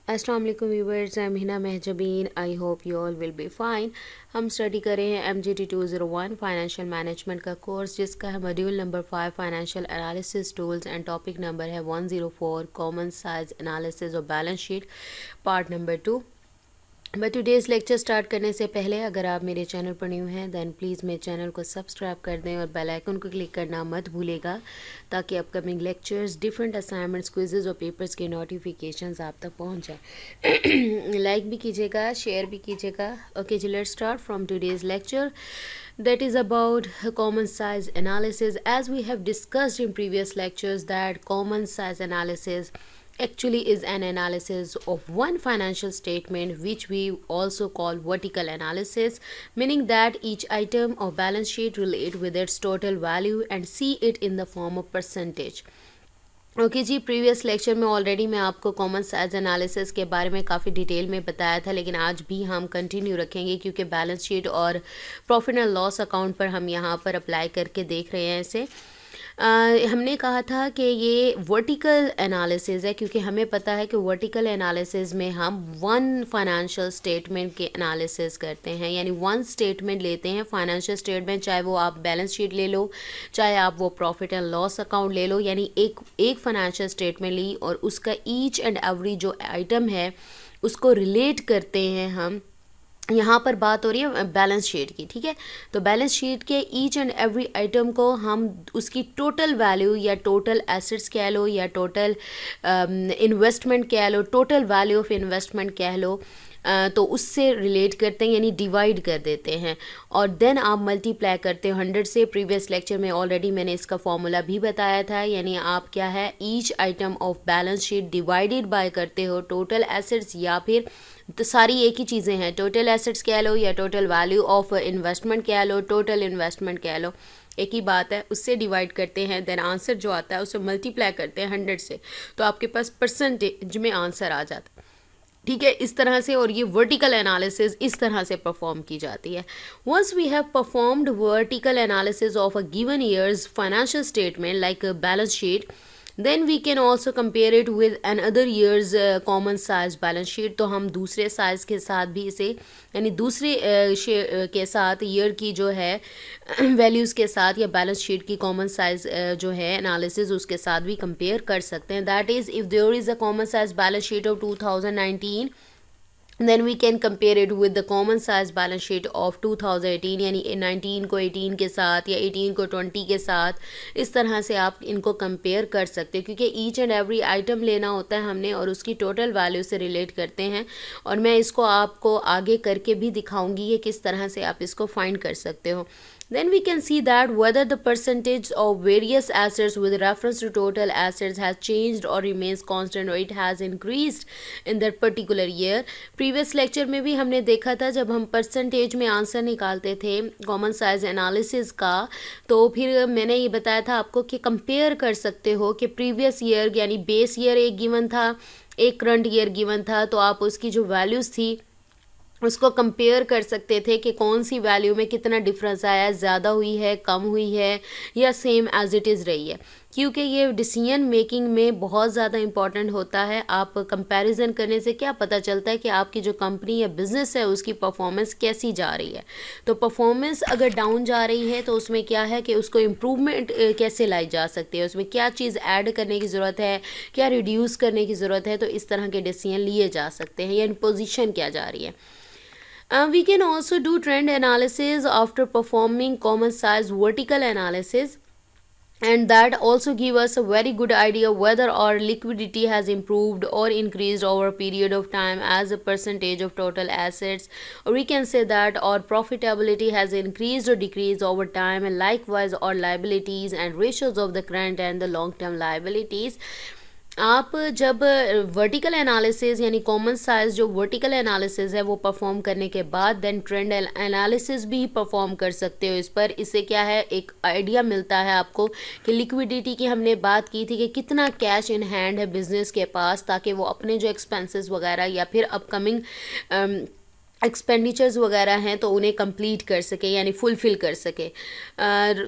अस्सलाम वालेकुम viewers, I am Hina Mahjabeen. I hope you all will be fine. हम study कर रहे हैं MGT 201 फाइनेंशियल मैनेजमेंट का कोर्स, जिसका है module number 5 financial analysis tools and topic number है 104 कॉमन साइज एनालिसिस और balance sheet, part number 2। But today's lecture start करने से पहले अगर आप मेरे चैनल पर न्यू हैं दैन प्लीज़ मेरे चैनल को सब्सक्राइब कर दें और बेल आइकन को क्लिक करना मत भूलेगा, ताकि अपकमिंग लेक्चर्स, डिफरेंट असाइनमेंट्स, क्विज़ेज़ और पेपर्स के नोटिफिकेशंस आप तक पहुंच जाए। लाइक भी कीजिएगा, शेयर भी कीजिएगा। ओके जी, let's start from today's lecture, that is about common size analysis. As we have discussed in previous lectures, that common size analysis actually is an analysis of one financial statement, which we also call vertical analysis, meaning that each item of balance sheet relate with its total value and see it in the form of percentage. Okay जी, previous lecture में already मैं आपको common size analysis के बारे में काफ़ी detail में बताया था, लेकिन आज भी हम कंटिन्यू रखेंगे क्योंकि बैलेंस शीट और प्रॉफिट एंड लॉस अकाउंट पर हम यहाँ पर अप्लाई करके देख रहे हैं इसे। हमने कहा था कि ये वर्टिकल एनालिसिस है, क्योंकि हमें पता है कि वर्टिकल एनालिसिस में हम वन फाइनेंशियल स्टेटमेंट के एनालिसिस करते हैं, यानी वन स्टेटमेंट लेते हैं फाइनेंशियल स्टेटमेंट, चाहे वो आप बैलेंस शीट ले लो, चाहे आप वो प्रॉफिट एंड लॉस अकाउंट ले लो, यानी एक फाइनेंशियल स्टेटमेंट ली और उसका ईच एंड एवरी जो आइटम है उसको रिलेट करते हैं हम। यहाँ पर बात हो रही है बैलेंस शीट की, ठीक है। तो बैलेंस शीट के ईच एंड एवरी आइटम को हम उसकी टोटल वैल्यू या टोटल एसेट्स कह लो या टोटल इन्वेस्टमेंट कह लो, टोटल वैल्यू ऑफ इन्वेस्टमेंट कह लो, तो उससे रिलेट करते हैं, यानी डिवाइड कर देते हैं और देन आप मल्टीप्लाई करते हो 100 से। प्रीवियस लेक्चर में ऑलरेडी मैंने इसका फॉर्मूला भी बताया था, यानी आप क्या है, each item of balance sheet divided bye करते हो टोटल एसेट्स, या फिर तो सारी एक ही चीज़ें हैं, टोटल एसेट्स कह लो या टोटल वैल्यू ऑफ इन्वेस्टमेंट कह लो, टोटल इन्वेस्टमेंट कह लो, एक ही बात है। उससे डिवाइड करते हैं, देन आंसर जो आता है उसे मल्टीप्लाई करते हैं 100 से, तो आपके पास परसेंटेज में आंसर आ जाता है, ठीक है, इस तरह से। और ये वर्टिकल एनालिसिस इस तरह से परफॉर्म की जाती है। Once we have performed vertical analysis of a given years financial statement like balance sheet, then we can also compare it with an other years common size balance sheet. तो हम दूसरे size के साथ भी इसे, यानी दूसरे के साथ ईयर की जो है वैल्यूज़ के साथ या बैलेंस शीट की कॉमन साइज जो है एनालिसिस उसके साथ भी कंपेयर कर सकते हैं। That is if there is a common size balance sheet of 2019, then we can compare it with the common size balance sheet of 2018, यानी 19 को 18 के साथ या 18 को 20 के साथ, इस तरह से आप इनको कंपेयर कर सकते हैं, क्योंकि ईच एंड एवरी आइटम लेना होता है हमने और उसकी टोटल वैल्यू से रिलेट करते हैं। और मैं इसको आपको आगे करके भी दिखाऊंगी कि किस तरह से आप इसको फाइंड कर सकते हो। Then we can see that whether the percentage of various assets with reference to total assets has changed or remains constant or it has increased in that particular year. Previous lecture में भी हमने देखा था, जब हम percentage में answer निकालते थे कॉमन साइज एनालिसिस का, तो फिर मैंने ये बताया था आपको कि कंपेयर कर सकते हो कि प्रीवियस ईयर यानी बेस ईयर एक गिवन था, एक करंट ईयर गिवन था, तो आप उसकी जो वैल्यूज़ थी उसको कंपेयर कर सकते थे कि कौन सी वैल्यू में कितना डिफरेंस आया, ज़्यादा हुई है, कम हुई है या सेम एज इट इज़ रही है, क्योंकि ये डिसीजन मेकिंग में बहुत ज़्यादा इंपॉर्टेंट होता है। आप कंपैरिजन करने से क्या पता चलता है कि आपकी जो कंपनी या बिज़नेस है उसकी परफॉर्मेंस कैसी जा रही है। तो परफॉर्मेंस अगर डाउन जा रही है तो उसमें क्या है कि उसको इम्प्रूवमेंट कैसे लाई जा सकती है, उसमें क्या चीज़ ऐड करने की ज़रूरत है, क्या रिड्यूस करने की ज़रूरत है, तो इस तरह के डिसीजन लिए जा सकते हैं, या पोजीशन क्या जा रही है। We can also do trend analysis after performing common size vertical analysis, and that also give us a very good idea whether our liquidity has improved or increased over a period of time as a percentage of total assets, or we can say that our profitability has increased or decreased over time, and likewise our liabilities and ratios of the current and the long term liabilities. आप जब vertical analysis यानी common size जो vertical analysis है वो perform करने के बाद then trend analysis भी परफॉर्म कर सकते हो इस पर। इससे क्या है, एक आइडिया मिलता है आपको कि लिक्विडिटी की हमने बात की थी कि कितना कैश इन हैंड है बिजनेस के पास, ताकि वो अपने जो एक्सपेंसेस वगैरह या फिर अपकमिंग एक्सपेंडिचर्स वगैरह हैं तो उन्हें कंप्लीट कर सके यानी फुलफ़िल कर सके।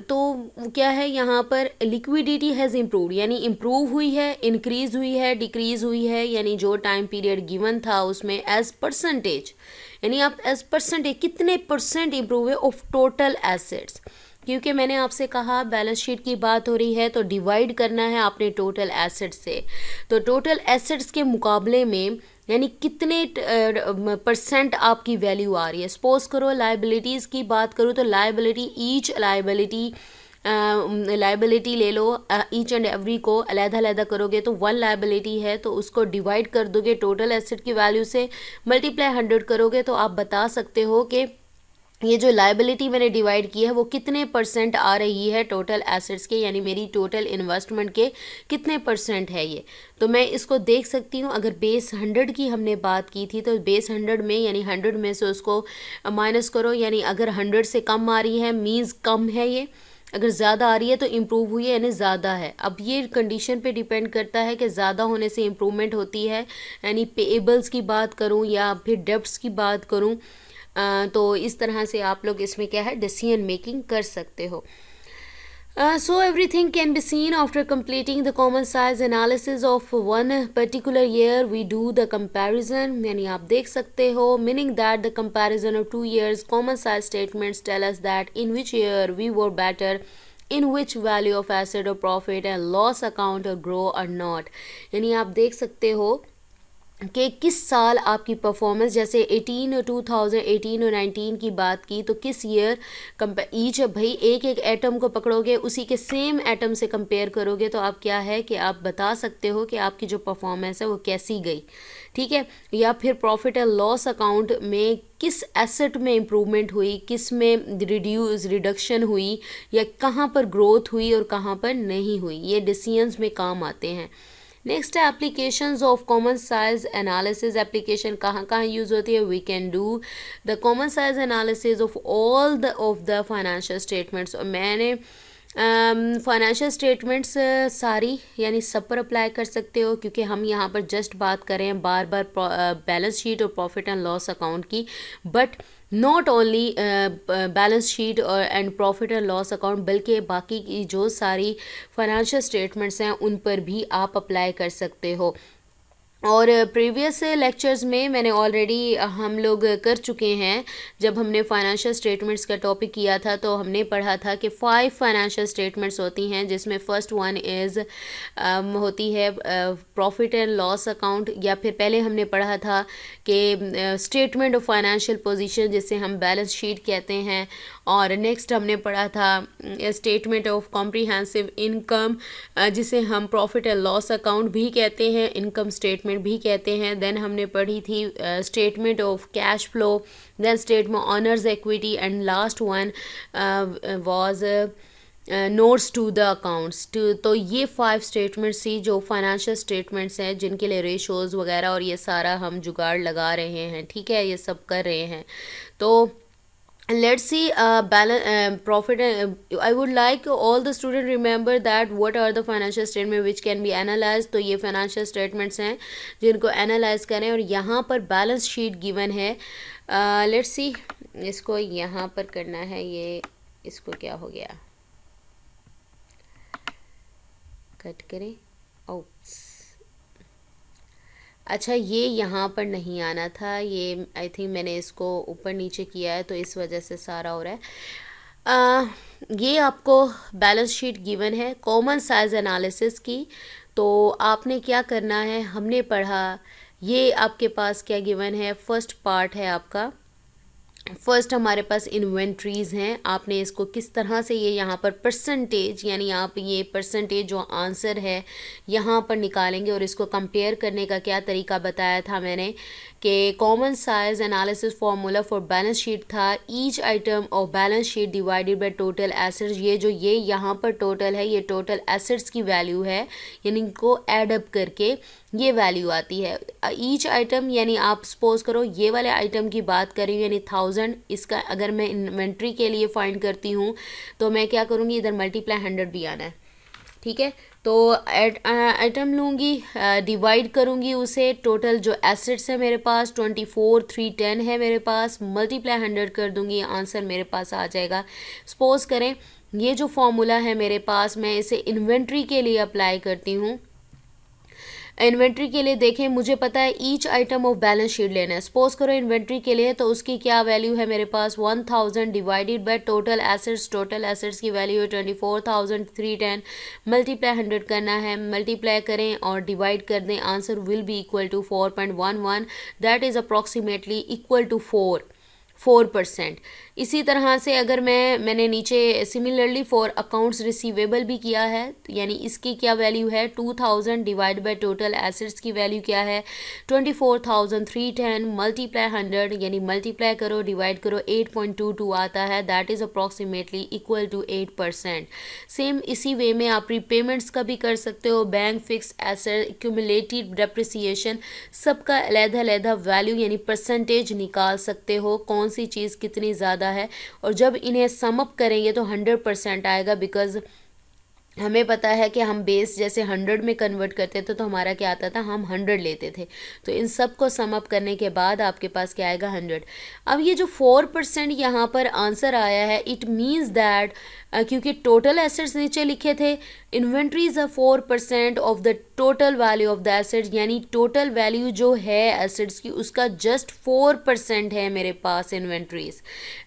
तो क्या है यहाँ पर लिक्विडिटी हैज़ इम्प्रूव यानी इम्प्रूव हुई है, इंक्रीज़ हुई है, डिक्रीज़ हुई है, यानी जो टाइम पीरियड गिवन था उसमें एज परसेंटेज यानी आप एज परसेंटेज कितने परसेंट इम्प्रूव हुए ऑफ टोटल एसेट्स। क्योंकि मैंने आपसे कहा बैलेंस शीट की बात हो रही है तो डिवाइड करना है आपने टोटल एसेट्स से। तो टोटल एसेट्स के मुकाबले में यानी कितने परसेंट आपकी वैल्यू आ रही है। सपोज करो लाइबिलिटीज़ की बात करूँ तो ईच लाइबिलिटी ले लो, ईच एंड एवरी को अलग-अलग करोगे तो 1 लाइबिलिटी है तो उसको डिवाइड कर दोगे टोटल एसेट की वैल्यू से, मल्टीप्लाई 100 करोगे तो आप बता सकते हो कि ये जो लाइबिलिटी मैंने डिवाइड की है वो कितने परसेंट आ रही है टोटल एसेट्स के, यानी मेरी टोटल इन्वेस्टमेंट के कितने परसेंट है ये। तो मैं इसको देख सकती हूँ। अगर बेस 100 की हमने बात की थी तो बेस 100 में यानी 100 में से उसको माइनस करो, यानी अगर 100 से कम आ रही है मीन्स कम है ये, अगर ज़्यादा आ रही है तो इम्प्रूव हुई है यानी ज़्यादा है। अब ये कंडीशन पे डिपेंड करता है कि ज़्यादा होने से इम्प्रूवमेंट होती है, यानी पेएबल्स की बात करूँ या फिर डेब्ट्स की बात करूँ तो इस तरह से आप लोग इसमें क्या है डिसीजन मेकिंग कर सकते हो। So everything can be seen after completing the common size analysis of one particular year. We do the comparison, यानी आप देख सकते हो, meaning that the comparison of 2 years common size statements tell us that in which year we were better, in which value of asset or profit and loss account or grow or not। यानी आप देख सकते हो कि किस साल आपकी performance, जैसे 2018 और 19 की बात की तो किस ईयर ईच भाई एक एक एटम को पकड़ोगे उसी के सेम एटम से कंपेयर करोगे तो आप क्या है कि आप बता सकते हो कि आपकी जो परफॉर्मेंस है वो कैसी गई, ठीक है। या फिर प्रॉफिट एंड लॉस अकाउंट में किस एसेट में इम्प्रूवमेंट हुई, किस में रिडक्शन हुई, या कहाँ पर ग्रोथ हुई और कहाँ पर नहीं हुई, ये डिसीजंस में काम आते हैं। नेक्स्ट है applications of common size analysis. Application कहाँ कहाँ यूज़ होती है। We can do the common size analysis of all the financial statements. और मैंने फाइनेंशियल स्टेटमेंट्स सारी यानी सब पर अप्लाई कर सकते हो, क्योंकि हम यहाँ पर जस्ट बात कर रहे हैं बार बार बैलेंस शीट और प्रॉफिट एंड लॉस अकाउंट की, but not only balance sheet और and profit and loss account, बल्कि बाकी की जो सारी फाइनेंशियल स्टेटमेंट्स हैं उन पर भी आप अप्लाई कर सकते हो। और प्रीवियस लेक्चर्स में मैंने ऑलरेडी हम लोग कर चुके हैं। जब हमने फाइनेंशियल स्टेटमेंट्स का टॉपिक किया था तो हमने पढ़ा था कि 5 फाइनेंशियल स्टेटमेंट्स होती हैं, जिसमें फर्स्ट वन इज़ होती है प्रॉफिट एंड लॉस अकाउंट, या फिर पहले हमने पढ़ा था कि स्टेटमेंट ऑफ फाइनेंशियल पोजीशन जिसे हम बैलेंस शीट कहते हैं, और नेक्स्ट हमने पढ़ा था स्टेटमेंट ऑफ कॉम्प्रिहेंसिव इनकम जिसे हम प्रॉफिट एंड लॉस अकाउंट भी कहते हैं, इनकम स्टेटमेंट भी कहते हैं। देन हमने पढ़ी थी statement of cash flow, then statement owners equity, and last one was notes to the accounts. तो ये 5 स्टेटमेंट्स थी जो फाइनेंशियल स्टेटमेंट्स हैं जिनके लिए रेशोज़ वगैरह और ये सारा हम जुगाड़ लगा रहे हैं, ठीक है, ये सब कर रहे हैं। तो let's see profit I would like all the student remember that what are the financial statement which can be analyzed। तो ये financial statements हैं जिनको analyze करें, और यहाँ पर balance sheet given है। let's see इसको यहाँ पर करना है, ये इसको क्या हो गया, कट करें। ओप्स, अच्छा ये यहाँ पर नहीं आना था, ये आई थिंक मैंने इसको ऊपर नीचे किया है तो इस वजह से सारा हो रहा है। ये आपको बैलेंस शीट गिवन है कॉमन साइज एनालिसिस की। तो आपने क्या करना है, हमने पढ़ा ये आपके पास क्या गिवन है, फर्स्ट पार्ट है आपका। फर्स्ट हमारे पास इन्वेंट्रीज़ हैं, आपने इसको किस तरह से ये यहाँ पर परसेंटेज, यानी आप ये परसेंटेज जो आंसर है यहाँ पर निकालेंगे, और इसको कंपेयर करने का क्या तरीका बताया था मैंने कि common size analysis formula for balance sheet था each item of balance sheet divided by total assets. ये यहाँ पर टोटल है, ये टोटल एसेट्स की वैल्यू है, यानी इनको ऐड अप करके ये वैल्यू आती है। ईच आइटम यानी आप सपोज करो ये वाले आइटम की बात करें यानी 1000, इसका अगर मैं इन्वेंट्री के लिए फाइंड करती हूँ तो मैं क्या करूँगी, इधर मल्टीप्लाई 100 भी आना है, ठीक है। तो आइटम लूँगी, डिवाइड करूँगी उसे, टोटल जो एसेट्स है मेरे पास 24,310 है मेरे पास, मल्टीप्लाई 100 कर दूँगी, आंसर मेरे पास आ जाएगा। सपोज करें ये जो फॉर्मूला है मेरे पास, मैं इसे इन्वेंट्री के लिए अप्लाई करती हूँ। इन्वेंट्री के लिए देखें, मुझे पता है each item of balance sheet लेना है। सपोज करो इन्वेंट्री के लिए, तो उसकी क्या वैल्यू है मेरे पास 1000 डिवाइडेड बाय टोटल एसेट्स की वैल्यू है 24,310, मल्टीप्लाई 100 करना है, मल्टीप्लाई करें और डिवाइड कर दें, answer will be equal to 4.11, that is approximately equal to 4%। इसी तरह से अगर मैंने नीचे सिमिलरली फॉर अकाउंट्स रिसीवेबल भी किया है, यानी इसकी क्या वैल्यू है 2000 डिवाइड बाय टोटल एसेट्स की वैल्यू क्या है 24,310, मल्टीप्लाई 100, यानी मल्टीप्लाई करो डिवाइड करो 8.22 आता है, that is approximately equal to 8%। Same इसी वे में आप प्रीपेमेंट्स का भी कर सकते हो, bank fix asset, accumulated depreciation, सबका अलग-अलग वैल्यू यानी परसेंटेज निकाल सकते हो, कौन सी चीज़ कितनी ज़्यादा है, और जब इन्हें सम अप करेंगे तो 100% आएगा, बिकॉज हमें पता है कि हम बेस जैसे 100 में कन्वर्ट करते थे तो हमारा क्या आता था, हम 100 लेते थे। तो इन सब को सम अप करने के बाद आपके पास क्या आएगा 100। अब ये जो 4% यहाँ पर आंसर आया है, इट मीन्स दैट क्योंकि टोटल एसेट्स नीचे लिखे थे, inventories are 4% of the total value of the assets, यानी टोटल वैल्यू जो है एसेट्स की उसका जस्ट 4% है मेरे पास inventories.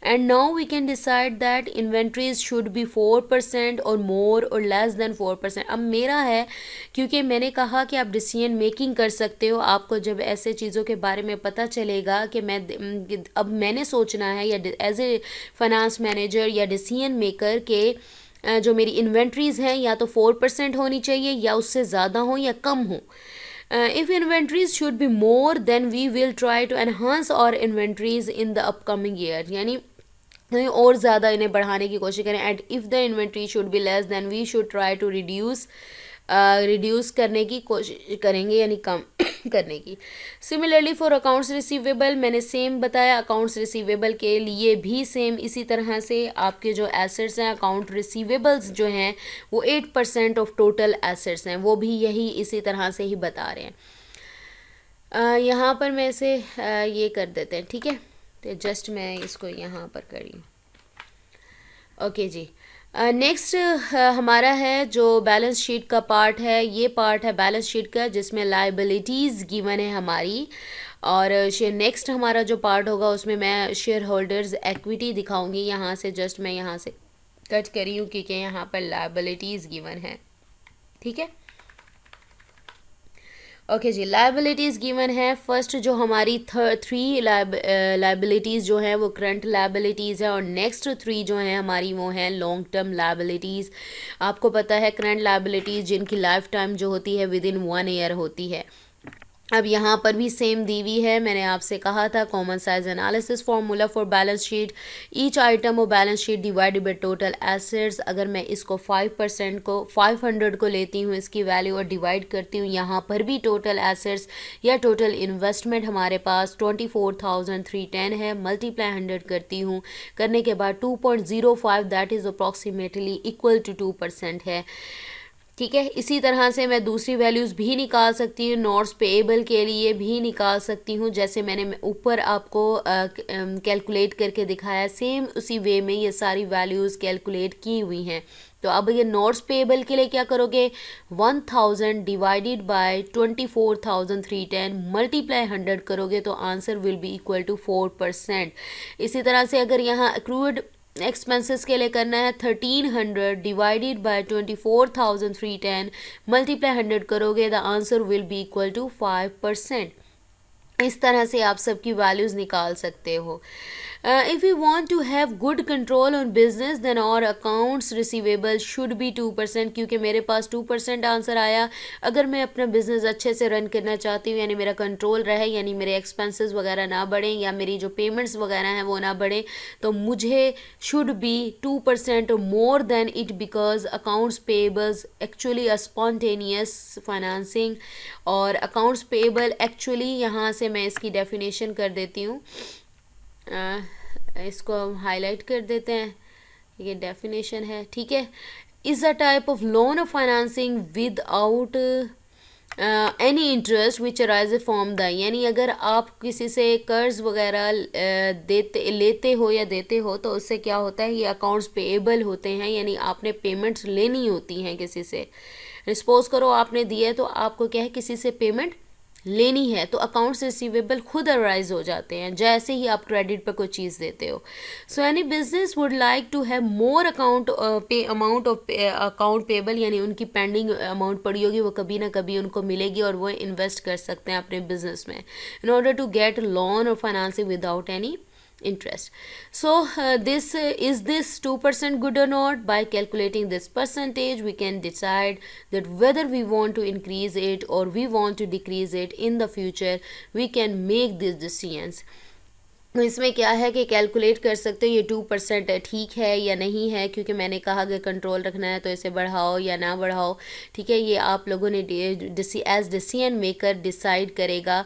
And now we can decide that inventories should be 4% और मोर और लेस देन 4%। अब मेरा है, क्योंकि मैंने कहा कि आप डिसीजन मेकिंग कर सकते हो, आपको जब ऐसे चीज़ों के बारे में पता चलेगा कि अब मैंने सोचना है, या एज ए फाइनेंस मैनेजर या डिसीजन मेकर के जो मेरी इन्वेंट्रीज़ हैं या तो 4% होनी चाहिए या उससे ज़्यादा हो या कम हो। If inventories should be more, then we will try to enhance our inventories in the upcoming year, यानी और ज़्यादा इन्हें बढ़ाने की कोशिश करें। And if the inventory should be less than we should try to reduce करने की कोशिश करेंगे, यानी कम करने की। सिमिलरली फॉर अकाउंट्स रिसीवेबल मैंने सेम बताया, अकाउंट्स रिसीवेबल के लिए भी सेम इसी तरह से आपके जो एसेट्स हैं, अकाउंट रिसीवेबल्स जो हैं वो 8% ऑफ टोटल एसेट्स हैं, वो भी यही इसी तरह से ही बता रहे हैं। यहाँ पर मैं इसे ये कर देते हैं, ठीक है, तो जस्ट मैं इसको यहाँ पर करी। ओके जी, नेक्स्ट हमारा है जो बैलेंस शीट का पार्ट है, ये पार्ट है बैलेंस शीट का जिसमें लायबिलिटीज़ गिवन है हमारी, और नेक्स्ट हमारा जो पार्ट होगा उसमें मैं शेयर होल्डर्स एक्विटी दिखाऊंगी। यहाँ से जस्ट मैं यहाँ से कट करी हूँ क्योंकि यहाँ पर लायबिलिटीज़ गिवन है, ठीक है। ओके जी, लायबिलिटीज़ गिवन है। फर्स्ट जो हमारी 3 लायबिलिटीज़ जो हैं वो करंट लायबिलिटीज़ है, और नेक्स्ट 3 जो हैं हमारी वो हैं लॉन्ग टर्म लायबिलिटीज़। आपको पता है करंट लायबिलिटीज़ जिनकी लाइफ टाइम जो होती है विद इन 1 ईयर होती है। अब यहाँ पर भी सेम दी हुई है, मैंने आपसे कहा था common size analysis formula for balance sheet, each item of balance sheet divided by total assets. अगर मैं इसको 5% को 500 को लेती हूँ इसकी वैल्यू और डिवाइड करती हूँ, यहाँ पर भी टोटल एसेट्स या टोटल इन्वेस्टमेंट हमारे पास 24,310 है, मल्टीप्लाई 100 करती हूँ, करने के बाद 2.05 that is approximately equal to 2% है, ठीक है। इसी तरह से मैं दूसरी वैल्यूज़ भी निकाल सकती हूँ, नोट्स पेएबल के लिए भी निकाल सकती हूँ, जैसे मैंने ऊपर आपको कैलकुलेट करके दिखाया, सेम उसी वे में ये सारी वैल्यूज़ कैलकुलेट की हुई हैं। तो अब ये नोट्स पेएबल के लिए क्या करोगे, 1000 डिवाइडेड बाय 24,310 मल्टीप्लाई 100 करोगे तो answer will be equal to 4%। इसी तरह से अगर यहाँ एक्रूड एक्सपेंसेस के लिए करना है 1300 डिवाइडेड बाय 24,310 मल्टीप्लाई 100 करोगे, the answer will be equal to 5%। इस तरह से आप सबकी वैल्यूज़ निकाल सकते हो। If we want to have good control on business then our accounts receivable should be 2%, क्योंकि मेरे पास 2% आंसर आया। अगर मैं अपना बिजनेस अच्छे से रन करना चाहती हूँ, यानी मेरा कंट्रोल रहे, यानी मेरे एक्सपेंसेस वगैरह ना बढ़ें या मेरी जो पेमेंट्स वगैरह हैं वो ना बढ़ें, तो मुझे should be 2% more than it, because accounts payables actually a spontaneous financing, और अकाउंट्स पेएबल एक्चुअली, यहाँ से मैं इसकी डेफिनेशन कर देती हूँ, इसको हम हाईलाइट कर देते हैं, ये डेफिनेशन है, ठीक है। is a type of loan or financing without any interest which arises from the, यानी अगर आप किसी से कर्ज वगैरह लेते हो या देते हो तो उससे क्या होता है, ये अकाउंट्स पेएबल होते हैं, यानी आपने पेमेंट्स लेनी होती हैं किसी से। सपोज करो आपने दिए तो आपको क्या है, किसी से पेमेंट लेनी है, तो अकाउंट्स रिसीवेबल खुद अराइज हो जाते हैं जैसे ही आप क्रेडिट पर कोई चीज़ देते हो। So any business would like to have more amount of account payable, यानी उनकी पेंडिंग अमाउंट पड़ी होगी वो कभी ना कभी उनको मिलेगी और वो इन्वेस्ट कर सकते हैं अपने बिजनेस में, in order to get loan और financing without any interest. So is this 2% good or not? By calculating this percentage we can decide that whether we want to increase it or we want to decrease it in the future. We can make these decisions. इसमें क्या है कि calculate कर सकते हो ये 2% ठीक है या नहीं है, क्योंकि मैंने कहा कि कंट्रोल रखना है तो इसे बढ़ाओ या ना बढ़ाओ, ठीक है। ये आप लोगों ने एज डिसीजन मेकर डिसाइड करेगा,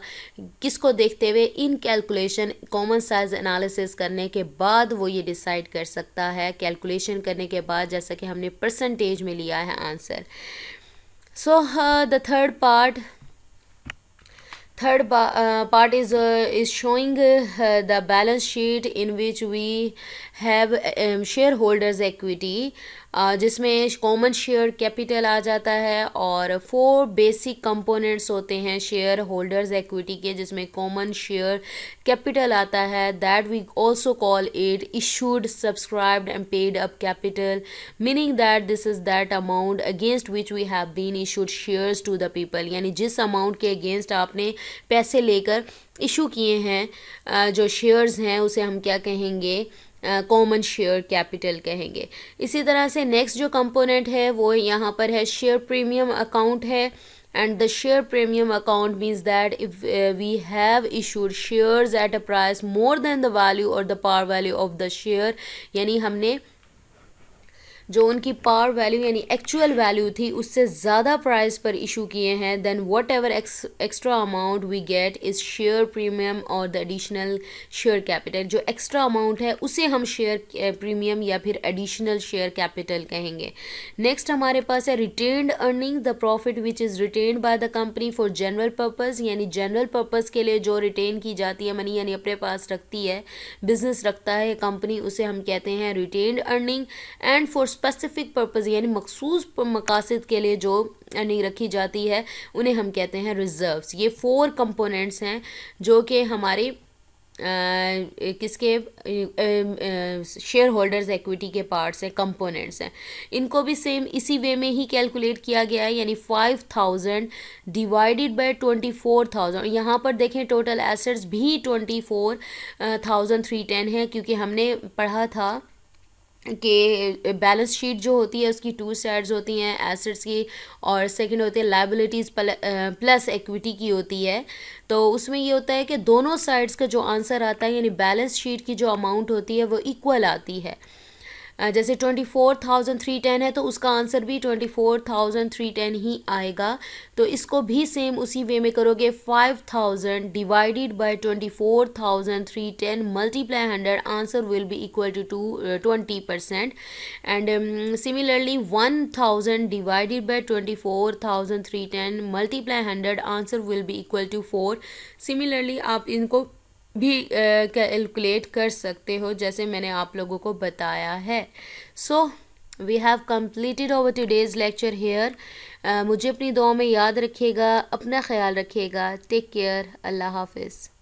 किसको देखते हुए, इन कैलकुलेशन कॉमन साइज एनालिसिस करने के बाद वो ये डिसाइड कर सकता है, कैलकुलेशन करने के बाद, जैसा कि हमने परसेंटेज में लिया है answer. So the third part is showing the balance sheet in which we have shareholders equity, जिसमें कॉमन शेयर कैपिटल आ जाता है और 4 बेसिक कंपोनेंट्स होते हैं शेयर होल्डर्स इक्विटी के, जिसमें कॉमन शेयर कैपिटल आता है, that we also call it issued subscribed and paid up capital, meaning that this is that amount against which we have been issued shares to the people, यानी जिस amount के against आपने पैसे लेकर issue किए हैं जो शेयर्स हैं उसे हम क्या कहेंगे, कॉमन शेयर कैपिटल कहेंगे। इसी तरह से नेक्स्ट जो कंपोनेंट है वो यहाँ पर है शेयर प्रीमियम अकाउंट है, and the share premium account means that if we have issued shares at a price more than the value or the par value of the share, यानी हमने जो उनकी पार वैल्यू यानी actual value थी उससे ज़्यादा price पर issue किए हैं, then whatever extra amount we get is share premium और द एडिशनल शेयर कैपिटल। जो एक्स्ट्रा अमाउंट है उसे हम शेयर प्रीमियम या फिर एडिशनल शेयर कैपिटल कहेंगे। नेक्स्ट हमारे पास है retained earning, the profit which is retained by the company for general purpose, यानी जनरल पर्पज़ के लिए जो रिटेन की जाती है मनी, यानी अपने पास रखती है, बिजनेस रखता है कंपनी, उसे हम कहते हैं retained earning. And for specific purpose यानी मखसूस मकासद के लिए जो अर्निंग रखी जाती है उन्हें हम कहते हैं रिजर्व्स। ये 4 कंपोनेंट्स हैं जो कि हमारे किसके शेयर होल्डर्स इक्विटी के पार्ट्स हैं, कंपोनेंट्स हैं। इनको भी सेम इसी वे में ही कैलकुलेट किया गया है, यानी 5000 डिवाइडेड बाय 24,000। यहाँ पर देखें टोटल एसेट्स भी 24,310 है, क्योंकि हमने पढ़ा था कि बैलेंस शीट जो होती है उसकी 2 साइड्स होती हैं, एसेट्स की, और सेकंड होती है लाइबिलिटीज़ प्लस इक्विटी की होती है। तो उसमें ये होता है कि दोनों साइड्स का जो आंसर आता है यानी बैलेंस शीट की जो अमाउंट होती है वो इक्वल आती है। जैसे 24,310 है तो उसका आंसर भी 24,310 ही आएगा। तो इसको भी सेम उसी वे में करोगे, 5000 divided by 24,310 multiply 100, answer will be equal to 20%। And similarly 1000 divided by 24,310 multiply 100, answer will be equal to 4। Similarly आप इनको भी कैलकुलेट कर सकते हो जैसे मैंने आप लोगों को बताया है। So we have completed over today's lecture here. मुझे अपनी दुआ में याद रखिएगा, अपना ख्याल रखिएगा। टेक केयर, अल्लाह हाफिज़।